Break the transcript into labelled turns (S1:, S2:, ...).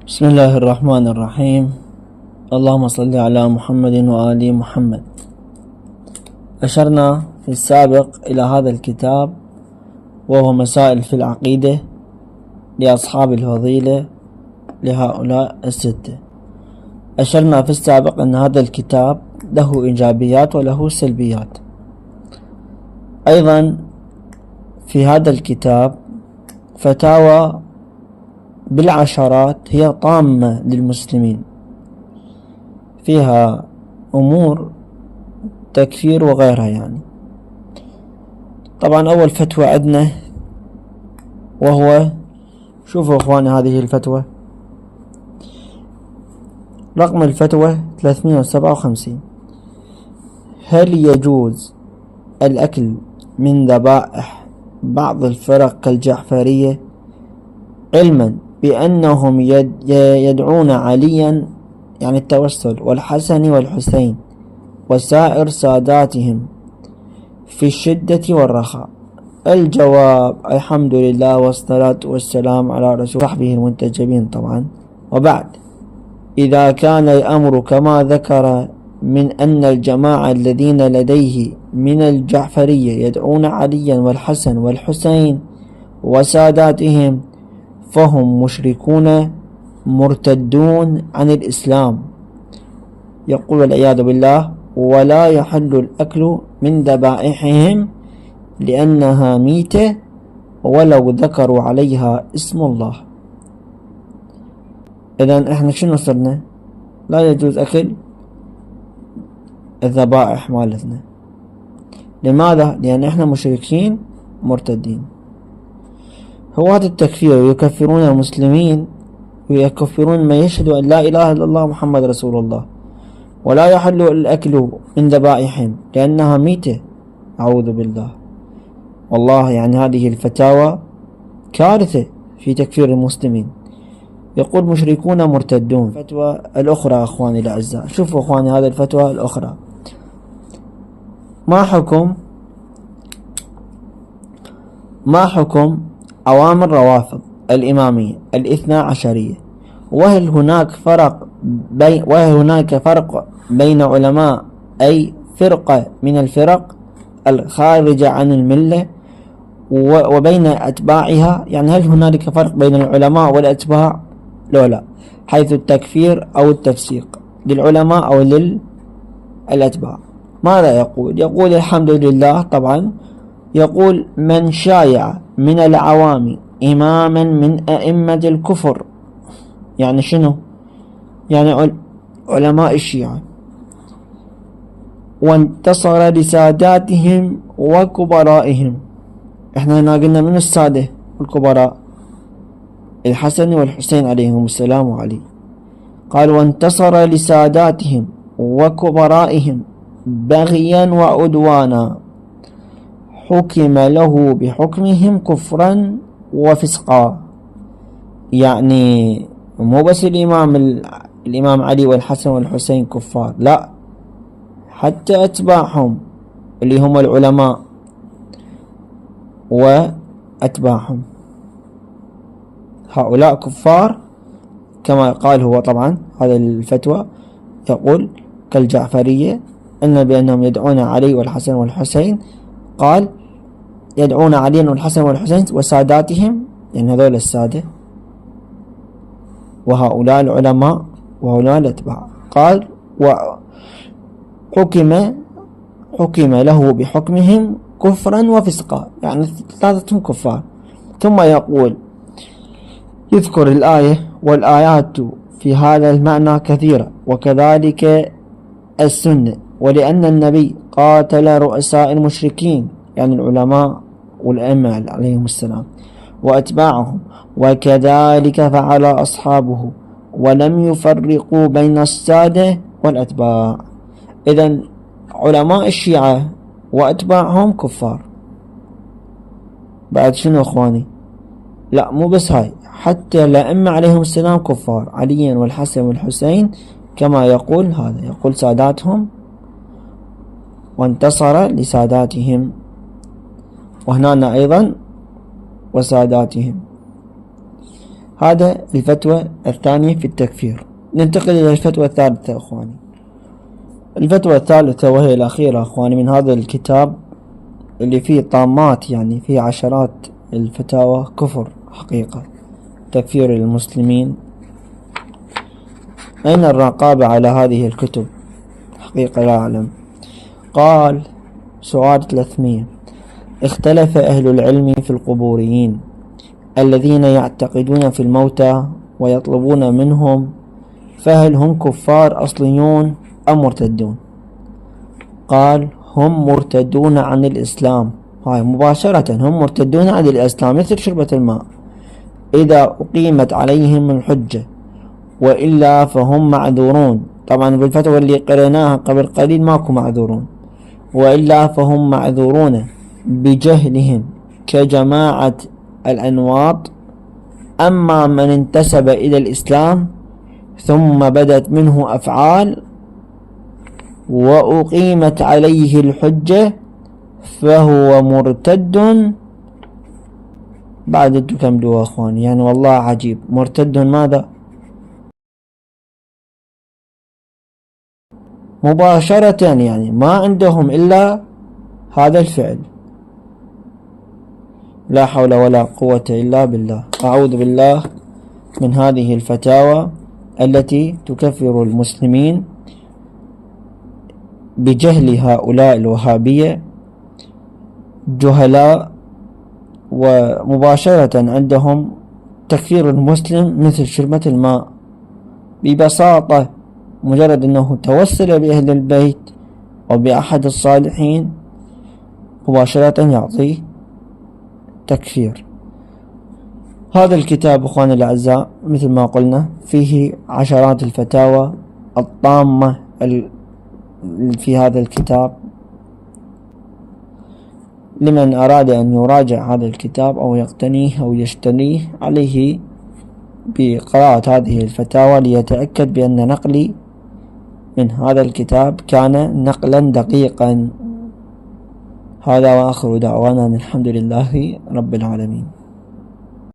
S1: بسم الله الرحمن الرحيم. اللهم صل على محمد وآل محمد. أشرنا في السابق إلى هذا الكتاب وهو مسائل في العقيدة لأصحاب الفضيلة لهؤلاء الستة. أشرنا في السابق أن هذا الكتاب له إيجابيات وله سلبيات. أيضا في هذا الكتاب فتاوى بالعشرات هي طامة للمسلمين، فيها أمور تكفير وغيرها. يعني طبعا أول فتوى عندنا وهو، شوفوا أخواني هذه الفتوى، رقم الفتوى 357: هل يجوز الأكل من ذبائح بعض الفرق كالجعفرية علما بأنهم يدعون عليا، يعني التوسل، والحسن والحسين وسائر ساداتهم في الشدة والرخاء؟ الجواب: الحمد لله والصلاة والسلام على رسول صحبه المنتجبين طبعا. وبعد، إذا كان الأمر كما ذكر من أن الجماعة الذين لديه من الجعفرية يدعون عليا والحسن والحسين وساداتهم فهم مشركون مرتدون عن الإسلام. يقول والعياذ بالله: ولا يحل الأكل من ذبائحهم لأنها ميتة ولو ذكروا عليها اسم الله. إذن إحنا شنو صرنا؟ لا يجوز أكل الذبائح مالتنا. لماذا؟ لأن إحنا مشركين مرتدين. هواة التكفير يكفرون المسلمين ويكفرون من يشهد أن لا إله إلا الله محمد رسول الله، ولا يحل الأكل من ذبائحهم لأنها ميتة. أعوذ بالله. والله يعني هذه الفتاوى كارثة في تكفير المسلمين. يقول مشركون مرتدون. الفتوى الأخرى أخواني الأعزاء، شوفوا أخواني هذه الفتوى الأخرى: ما حكم أوامر روافض الإمامية الاثنى عشرية؟ وهل هناك فرق بين علماء أي فرقة من الفرق الخارجة عن الملة وبين أتباعها؟ يعني هل هنالك فرق بين العلماء والأتباع؟ لا، حيث التكفير أو التفسيق للعلماء أو للأتباع. ماذا يقول؟ يقول الحمد لله. طبعا يقول: من شايع من العوام إماما من أئمة الكفر، يعني شنو؟ يعني علماء الشيعة، وانتصر لساداتهم وكبرائهم. احنا هنا قلنا من السادة والكبراء؟ الحسن والحسين عليهم السلام وعلي. قال: وانتصر لساداتهم وكبرائهم بغيا وعدوانا حكم له بحكمهم كفرا وفسقا. يعني مو بس الإمام علي والحسن والحسين كفار، لا، حتى أتباعهم اللي هم العلماء وأتباعهم هؤلاء كفار كما قال هو. طبعا هذا الفتوى يقول كالجعفرية أن بأنهم يدعون علي والحسن والحسين، قال يدعون علي والحسن والحسين وساداتهم، يعني هذول السادة وهؤلاء العلماء وهؤلاء الأتباع. قال: حكم له بحكمهم كفرا وفسقا، يعني ثلاثتهم كفار. ثم يقول، يذكر الآية والآيات في هذا المعنى كثيرة، وكذلك السنة، ولأن النبي قاتل رؤساء المشركين، يعني العلماء والأئمة عليهم السلام وأتباعهم، وكذلك فعل أصحابه، ولم يفرقوا بين السادة والأتباع. إذن علماء الشيعة وأتباعهم كفار. بعد شنو أخواني؟ لا، مو بس هاي، حتى الأئمة عليهم السلام كفار، علي والحسن والحسين كما يقول هذا، يقول ساداتهم وانتصر لساداتهم، وهنا أيضا وساداتهم. هذا الفتوى الثانية في التكفير. ننتقل إلى الفتوى الثالثة أخواني. الفتوى الثالثة وهي الأخيرة أخواني من هذا الكتاب اللي فيه طامات، يعني فيه عشرات الفتاوى كفر حقيقة، تكفير المسلمين. أين الرقابة على هذه الكتب؟ حقيقة لا أعلم. قال سؤال 300: اختلف أهل العلم في القبوريين الذين يعتقدون في الموتى ويطلبون منهم، فهل هم كفار أصليون أم مرتدون؟ قال هم مرتدون عن الإسلام. هاي مباشرة هم مرتدون عن الإسلام مثل شربة الماء إذا أقيمت عليهم الحجة، وإلا فهم معذورون. طبعا بالفتوى اللي قرأناها قبل قليل ماكو معذورون. وإلا فهم معذورون بجهلهم كجماعة الأنواط. أما من انتسب إلى الإسلام ثم بدت منه أفعال وأقيمت عليه الحجة فهو مرتد. بعد تكملوا أخواني، يعني والله عجيب. مرتد ماذا؟ مباشرة، يعني ما عندهم إلا هذا الفعل. لا حول ولا قوة إلا بالله. أعوذ بالله من هذه الفتاوى التي تكفر المسلمين بجهل هؤلاء الوهابية جهلاء، ومباشرة عندهم تكفير المسلم مثل شربة الماء ببساطة. مجرد أنه توسل بأهل البيت أو بأحد الصالحين مباشرة يعطيه تكفير. هذا الكتاب أخواني الأعزاء مثل ما قلنا فيه عشرات الفتاوى الطامة في هذا الكتاب. لمن أراد أن يراجع هذا الكتاب أو يقتنيه أو يشتريه عليه بقراءة هذه الفتاوى ليتأكد بأن نقلي من هذا الكتاب كان نقلا دقيقا. هذا وآخر دعوانا الحمد لله رب العالمين.